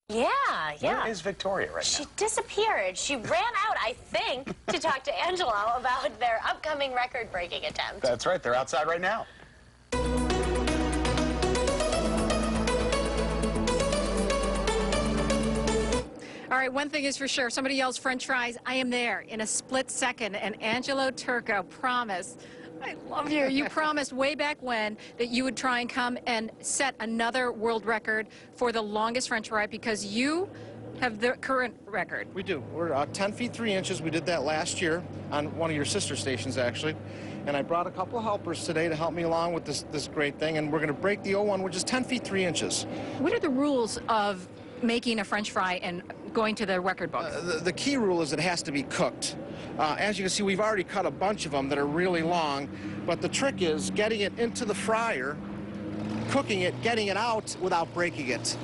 Yeah, yeah. Where is Victoria right now? She disappeared. She ran out, I think, to talk to Angelo about their upcoming record-breaking attempt. That's right. They're outside right now. All right, one thing is for sure. Somebody yells French fries, I am there in a split second. And Angelo Turco promised, I love you. You promised way back when that you would try and come and set another world record for the longest French fry because you have the current record. We do. We're 10 feet 3 inches. We did that last year on one of your sister stations, actually. And I brought a couple of helpers today to help me along with this great thing. And we're going to break the 01, which is 10 feet 3 inches. What are the rules of making a French fry and going to the record book? The key rule is it has to be cooked. As you can see, we've already cut a bunch of them that are really long, but the trick is getting it into the fryer, cooking it, getting it out without breaking it.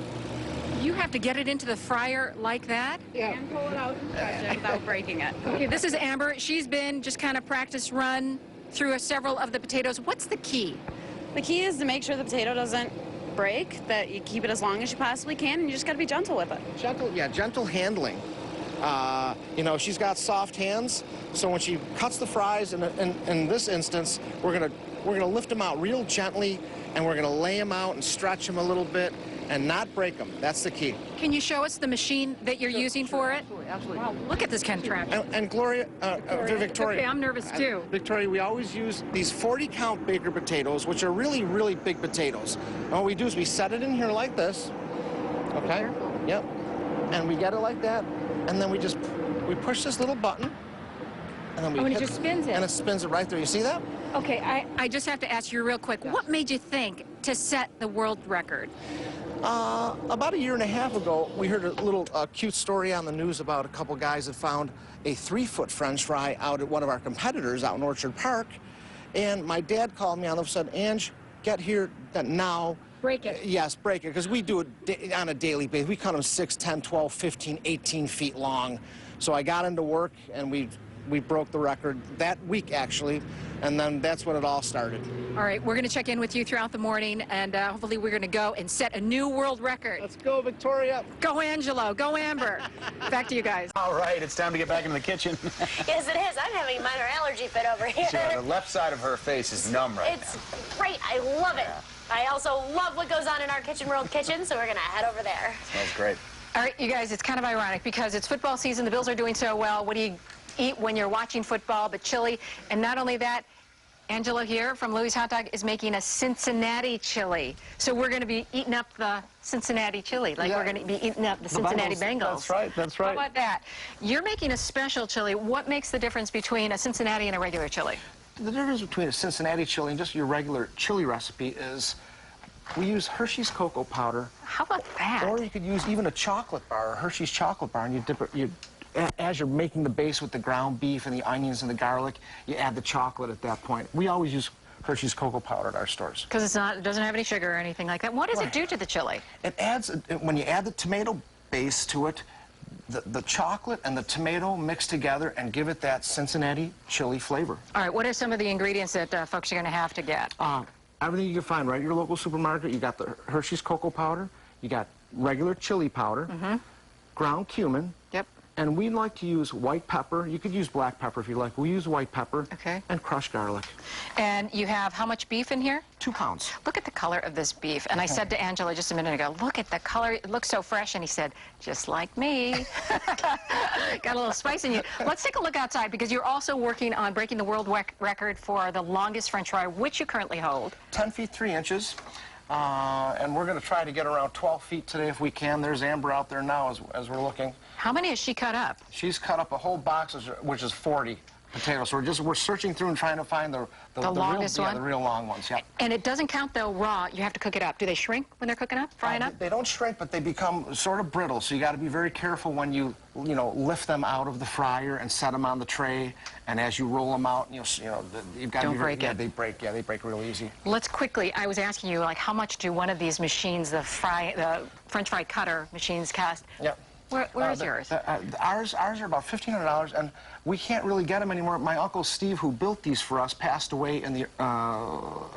You have to get it into the fryer like that? Yeah. And pull it out and stretch it without breaking it. Okay, this is Amber. She's been just kind of practice run through several of the potatoes. What's the key? The key is to make sure the potato doesn't break, that you keep it as long as you possibly can, and you just got to be gentle with it. Gentle handling. You know, she's got soft hands, so when she cuts the fries, in this instance, we're gonna lift them out real gently, and we're gonna lay them out and stretch them a little bit, and not break them. That's the key. Can you show us the machine that you're using for it? Absolutely. Wow, look at this contraption. And Gloria, Victoria. Okay, I'm nervous too. Victoria, we always use these 40-count baker potatoes, which are really, really big potatoes. And what we do is we set it in here like this. Okay? Yep. And we get it like that, and then we push this little button, and then we and hit it just spins it. And it spins it right there. You see that? Okay, I just have to ask you real quick. What made you think to set the world record? About a year and a half ago, we heard a little cute story on the news about a couple guys that found a 3-foot French fry out at one of our competitors out in Orchard Park. And my dad called me on the phone and said, Ange, get here now. Break it. Yes, break it, because we do it on a daily basis. We cut them 6, 10, 12, 15, 18 feet long. So I got into work, and we broke the record that week, actually, and then that's when it all started. All right, we're going to check in with you throughout the morning, and hopefully we're going to go and set a new world record. Let's go, Victoria. Go, Angelo. Go, Amber. Back to you guys. All right, it's time to get back into the kitchen. Yes, it is. I'm having a minor allergy fit over here. The left side of her face is numb right now. It's great. I love it. I also love what goes on in our Kitchen World kitchen, so we're going to head over there. Smells great. All right, you guys, it's kind of ironic because it's football season. The Bills are doing so well. What do you eat when you're watching football but chili? And not only that, Angelo here from Louis Hot Dog is making a Cincinnati chili. So we're going to be eating up the Cincinnati chili, like we're going to be eating up the Cincinnati Bengals. That's right, that's right. How about that? You're making a special chili. What makes the difference between a Cincinnati and a regular chili? The difference between a Cincinnati chili and just your regular chili recipe is we use Hershey's cocoa powder. How about that? Or you could use even a chocolate bar, a Hershey's chocolate bar, and you dip it, as you're making the base with the ground beef and the onions and the garlic, you add the chocolate at that point. We always use Hershey's cocoa powder at our stores. Because it doesn't have any sugar or anything like that. What does it do to the chili? It adds, when you add the tomato base to it, the chocolate and the tomato mix together and give it that Cincinnati chili flavor. All right, what are some of the ingredients that folks are going to have to get? Everything you can find right at your local supermarket. You got the Hershey's cocoa powder, you got regular chili powder, ground cumin. Yep. And we like to use white pepper. You could use black pepper if you like. We use white pepper. Okay. And crushed garlic. And you have how much beef in here? 2 pounds. Look at the color of this beef. And I said to Angela just a minute ago, look at the color. It looks so fresh. And he said, just like me. Got a little spice in you. Let's take a look outside because you're also working on breaking the world record for the longest French fry, which you currently hold. 10 feet 3 inches. And we're going to try to get around 12 feet today if we can. There's Amber out there now as we're looking. How many has she cut up? She's cut up a whole box, which is 40 potatoes. So we're searching through and trying to find the longest one? Yeah, the real long ones, yeah. And it doesn't count, though, raw. You have to cook it up. Do they shrink when they're cooking up, frying up? They don't shrink, but they become sort of brittle. So you got to be very careful when you lift them out of the fryer and set them on the tray. And as you roll them out, you've got to Don't break it. They break. Yeah, they break real easy. Let's quickly. I was asking you, like, how much do one of these machines, the French fry cutter machines, cost? Yep. Where is yours? Ours are about $1,500, and we can't really get them anymore. My Uncle Steve, who built these for us, passed away in the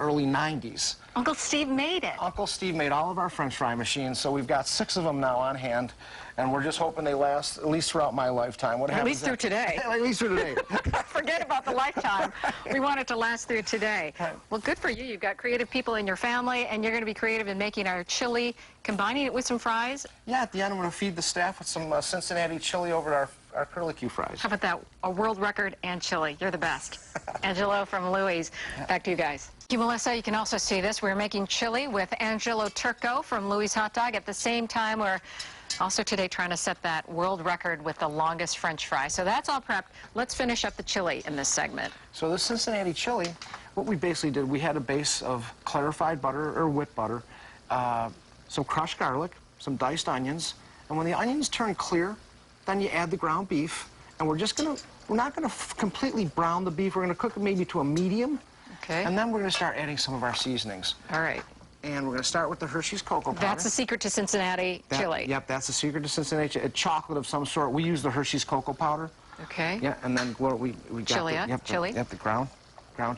early 90s. Uncle Steve made it. Uncle Steve made all of our French fry machines, so we've got 6 of them now on hand, and we're just hoping they last at least throughout my lifetime. What At happens least through today. At least through today. Forget about the lifetime. We want it to last through today. Well, good for you. You've got creative people in your family, and you're going to be creative in making our chili, combining it with some fries. Yeah, at the end, I'm going to feed the staff with some Cincinnati chili over to our curlicue fries. How about that? A world record and chili. You're the best. Angelo from Louis. Back to you guys. Thank you, Melissa. You can also see this. We're making chili with Angelo Turco from Louis Hot Dog. At the same time, we're also today trying to set that world record with the longest French fry. So that's all prepped. Let's finish up the chili in this segment. So this Cincinnati chili, what we basically did, we had a base of clarified butter or whipped butter, some crushed garlic, some diced onions, and when the onions turn clear, then you add the ground beef, and we're not gonna completely brown the beef. We're gonna cook it maybe to a medium, Okay. and then we're gonna start adding some of our seasonings. All right. And we're gonna start with the Hershey's cocoa powder. That's the secret to Cincinnati chili. Yep, that's the secret to Cincinnati. A chocolate of some sort. We use the Hershey's cocoa powder. Okay. Yeah, and then what we got Chili, chili. the ground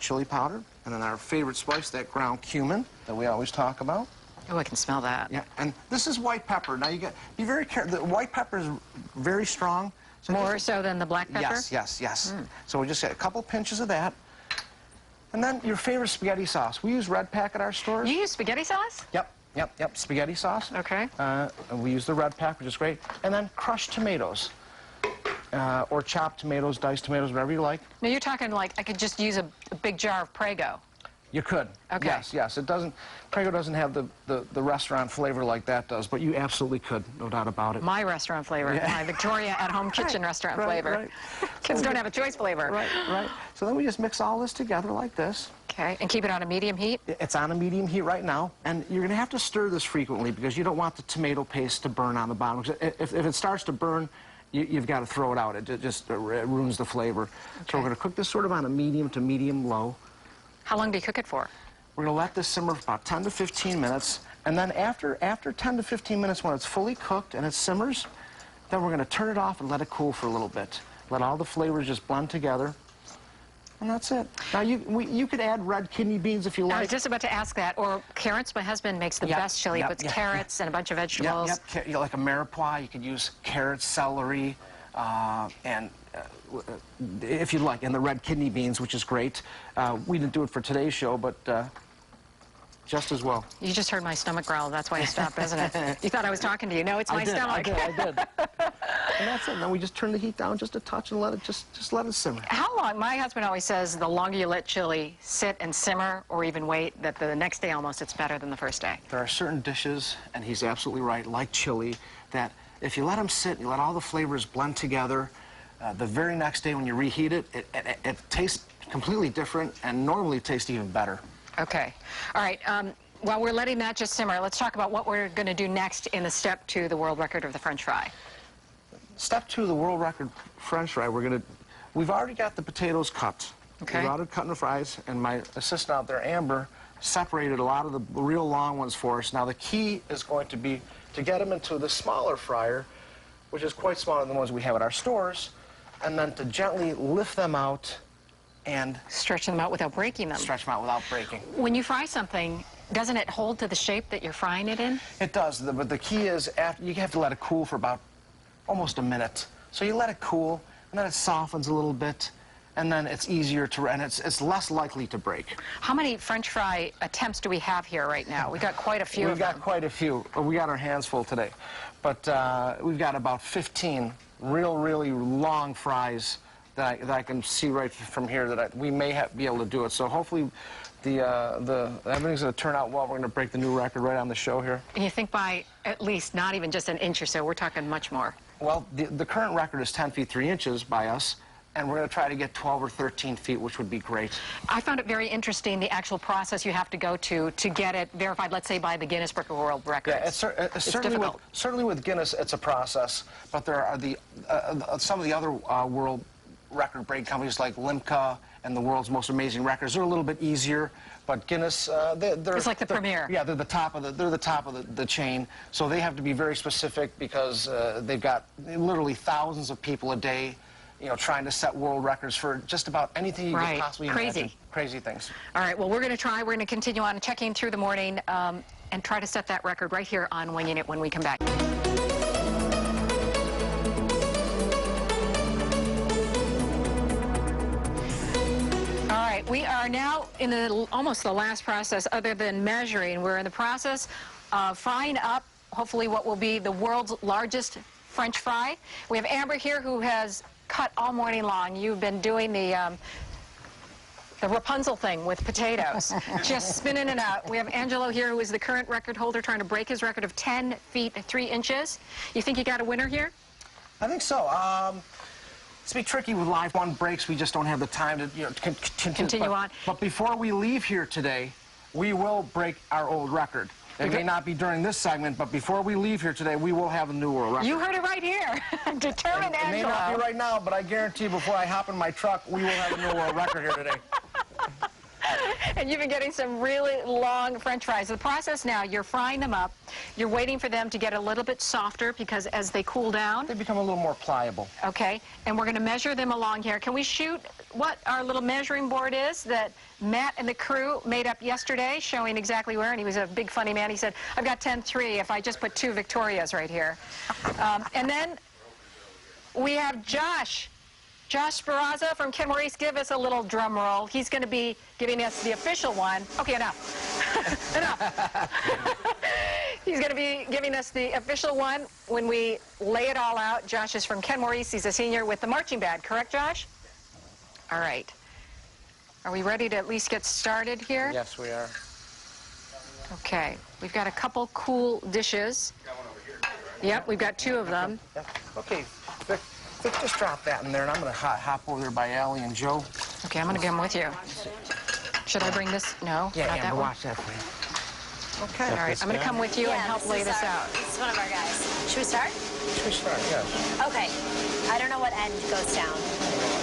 chili powder, and then our favorite spice, that ground cumin that we always talk about. Oh, I can smell that. Yeah, and this is white pepper. Now you got be very careful. The white pepper is very strong. So More so than the black pepper? Yes. So we just get a couple pinches of that, and then your favorite spaghetti sauce. We use Red Pack at our stores. You use spaghetti sauce? Yep. Spaghetti sauce. Okay. And we use the Red Pack, which is great, and then crushed tomatoes. Or chopped tomatoes, diced tomatoes, whatever you like. Now you're talking like I could just use a big jar of Prego. You could. Okay. Yes. It doesn't. Prego doesn't have the restaurant flavor like that does, but you absolutely could, no doubt about it. My restaurant flavor, my Victoria at-home kitchen restaurant flavor. Right. Kids don't have a choice flavor. Right. So then we just mix all this together like this. Okay, and keep it on a medium heat? It's on a medium heat right now, and you're going to have to stir this frequently because you don't want the tomato paste to burn on the bottom. If it starts to burn, you've got to throw it out. It just ruins the flavor. Okay. So we're going to cook this sort of on a medium to medium-low. How long do you cook it for? We're going to let this simmer for about 10 to 15 minutes, and then after 10 to 15 minutes, when it's fully cooked and it simmers, then we're going to turn it off and let it cool for a little bit. Let all the flavors just blend together, and that's it. Now, you could add red kidney beans if you like. I was just about to ask that. Or carrots. My husband makes the best chili. He puts carrots and a bunch of vegetables. Yep. Like a mirepoix, you could use carrots, celery, and if you'd like, and the red kidney beans, which is great. We didn't do it for today's show, but just as well. You just heard my stomach growl. That's why you stopped, isn't it? You thought I was talking to you. No, it's my stomach. I did. And that's it. And then we just turn the heat down just a touch and let it just let it simmer. How long? My husband always says the longer you let chili sit and simmer, or even wait, that the next day almost it's better than the first day. There are certain dishes, and he's absolutely right, like chili, that if you let them sit and you let all the flavors blend together, the very next day when you reheat it, it tastes completely different and normally tastes even better. Okay. All right. While we're letting that just simmer, let's talk about what we're going to do next in the step to the world record of the French fry. Step 2, the world record French fry. We've already got the potatoes cut. Okay. We've already cutting the fries, and my assistant out there, Amber, separated a lot of the real long ones for us. Now the key is going to be to get them into the smaller fryer, which is quite smaller than the ones we have at our stores, and then to gently lift them out and stretch them out without breaking them. Stretch them out without breaking. When you fry something, doesn't it hold to the shape that you're frying it in? It does, but the key is you have to let it cool for about almost a minute. So you let it cool, and then it softens a little bit, and then it's easier to, and it's less likely to break. How many French fry attempts do we have here right now? We've got quite a few of them. We've got quite a few. We got our hands full today. But we've got about 15 really long fries that I can see right from here that we may be able to do it. So hopefully everything's going to turn out well. We're going to break the new record right on the show here. And you think by at least not even just an inch or so, we're talking much more. Well, the current record is 10 feet 3 inches by us, and we're going to try to get 12 or 13 feet, which would be great. I found it very interesting, the actual process you have to go to get it verified, let's say, by the Guinness Book of World Records. Yeah, it's certainly with Guinness, it's a process, but there are some of the other world record break companies like Limca and the World's Most Amazing Records. They're a little bit easier, but Guinness, they're it's like the premier. Yeah, they're the top of the chain. So they have to be very specific because they've got literally thousands of people a day you know, trying to set world records for just about anything you Right. could possibly Crazy. imagine. Crazy things. All right, well, we're going to try. We're going to continue on checking through the morning and try to set that record right here on Winging It when we come back. All right, we are now in almost the last process other than measuring. We're in the process of frying up, hopefully, what will be the world's largest French fry. We have Amber here who has cut all morning long. You've been doing the Rapunzel thing with potatoes, just spinning it out. We have Angelo here, who is the current record holder, trying to break his record of 10 feet 3 inches. You think you got a winner here? I think so. It's be tricky with live one breaks. We just don't have the time to, you know, Continue on. But before we leave here today, we will break our old record. It may not be during this segment, but before we leave here today, we will have a new world record. You heard it right here. Determined It may Angelo. not be right now, but I guarantee before I hop in my truck, we will have a new world record here today. And you've been getting some really long French fries. The process now, you're frying them up. You're waiting for them to get a little bit softer because as they cool down. They become a little more pliable. Okay, and we're going to measure them along here. Can we shoot what our little measuring board is that Matt and the crew made up yesterday, showing exactly where? And he was a big funny man. He said, I've got 10-3 if I just put 2 Victorias right here. And then we have Josh Sparazza from Ken Maurice. Give us a little drum roll. He's going to be giving us the official one. Okay, enough. Enough. He's going to be giving us the official one when we lay it all out. Josh is from Ken Maurice. He's a senior with the marching band. Correct, Josh? All right. Are we ready to at least get started here? Yes, we are. Okay. We've got a couple cool dishes. Yep, we've got 2 of them. Yeah. Okay, Vic, just drop that in there, and I'm going to hop over there by Allie and Joe. Okay, I'm going to get them with you. Should I bring this? No, Yeah, not yeah, that one. watch that for you. Okay. All right, I'm going to come with you and help lay this out. This is one of our guys. Should we start? Should we start? Yeah. Okay. I don't know what end goes down.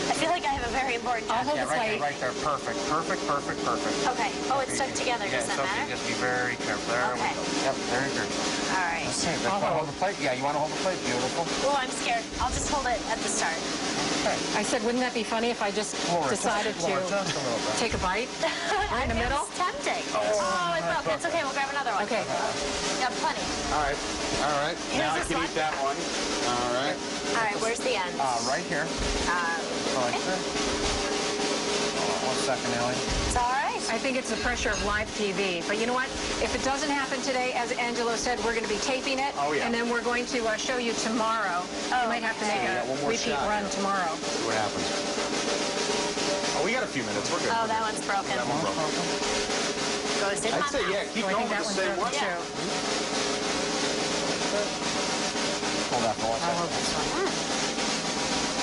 I feel like I have a very important I'll job. hold Yeah, the right there, plate. right there. Perfect, perfect, perfect, perfect. Okay. Oh, it's stuck together. Yeah, Does that Sophie, matter? just be very careful. There we Okay. go. Yep, very good. All right. Okay, Vic, want to hold the plate? Yeah, you want to hold the plate? Beautiful. Oh, I'm scared. I'll just hold it at the start. Okay. I said, wouldn't that be funny if I just Laura, decided Laura, to just a little bit. take a bite? Right in the middle? It's tempting. Oh, it broke. It's okay. We'll grab another one. Okay. Yeah, plenty. All right. All right. Now I this can one? eat that one. All right. All right. Where's the end? Right here. Right there. Hold on 1 second, Allie. It's all right. I think it's the pressure of live TV. But you know what? If it doesn't happen today, as Angelo said, we're going to be taping it. Oh, yeah. And then we're going to show you tomorrow. You might have to make Yeah, one a more repeat shot. run tomorrow. See what happens. Oh, we got a few minutes. We're good. Oh, We're that good. one's broken. That one broke. Goes in I'd my say, mouth. yeah, keep So I going think that with one's the same broken one. Yeah. too. Hold that for 1 I'll hold second. this one.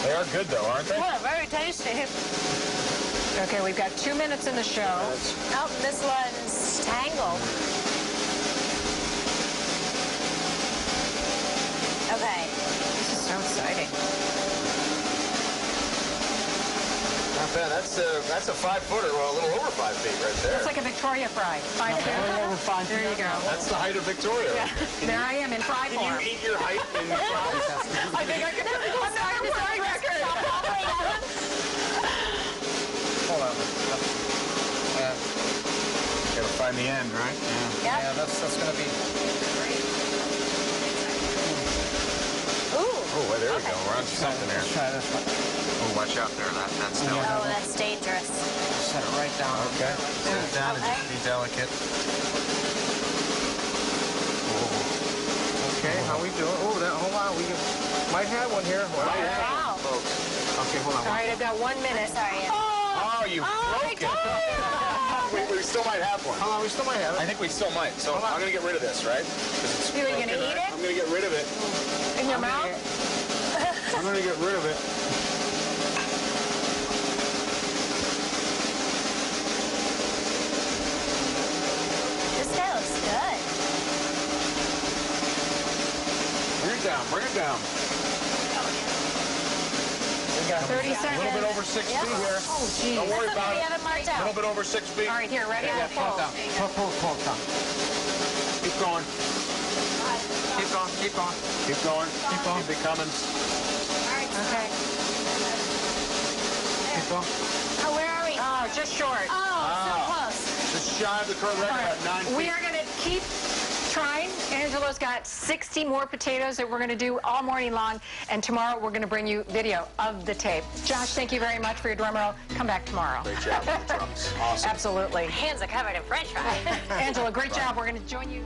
They are good, though, aren't they? Oh, very tasty. Okay, we've got 2 minutes in the show. Oh, this one's tangled. Okay. This is so exciting. Not bad. That's a 5-footer. Well, a little over 5 feet right there. It's like a Victoria fry. 5 feet. Over 5 There you go. That's the height of Victoria. There I am in fry Can form. you eat your height in fries? I think I can do it. I'm not going to record. Hold on. Yeah, Gotta find the end, right? Yeah. yeah, that's going to be... Ooh. Oh, well, there we go. We're on to something there. Let's try this one. Oh, watch out there. That's still. Oh, that's dangerous. Set it right down. Okay. Sit it down and Okay. just be delicate. Okay, how we doing? Oh, hold on. We might have one here. Wow. Okay, hold on. All right, I've got 1 minute. Sorry. Oh, you broke it. We still might have one. Hold on, we still might have I it. think we still might. So I'm going to get rid of this, right? 'Cause it's You broken, gonna eat right? it? I'm going to get rid of it. In your mouth? I'm going to get rid of it. This guy looks good. Bring it down. Bring it down. We got 30 A seconds. little bit over 6 Yeah. feet here. Oh, geez. Don't worry That's okay. about We it. have it marked A out. little bit over 6 feet. All right, here, ready? Yeah, We'll pull it down. Pull it down. Keep going. Keep going, keep going. Keep going. Keep going. Keep it coming. Okay. Well, Oh, where are we? Oh, just short. Oh, so close. just shy of the current record at 9 feet. We are going to keep trying. Angelo's got 60 more potatoes that we're going to do all morning long, and tomorrow we're going to bring you video of the tape. Josh, thank you very much for your drum roll. Come back tomorrow. Great job with the drums. Awesome. Absolutely. Hands are covered in French fries. Angela, great job. We're going to join you.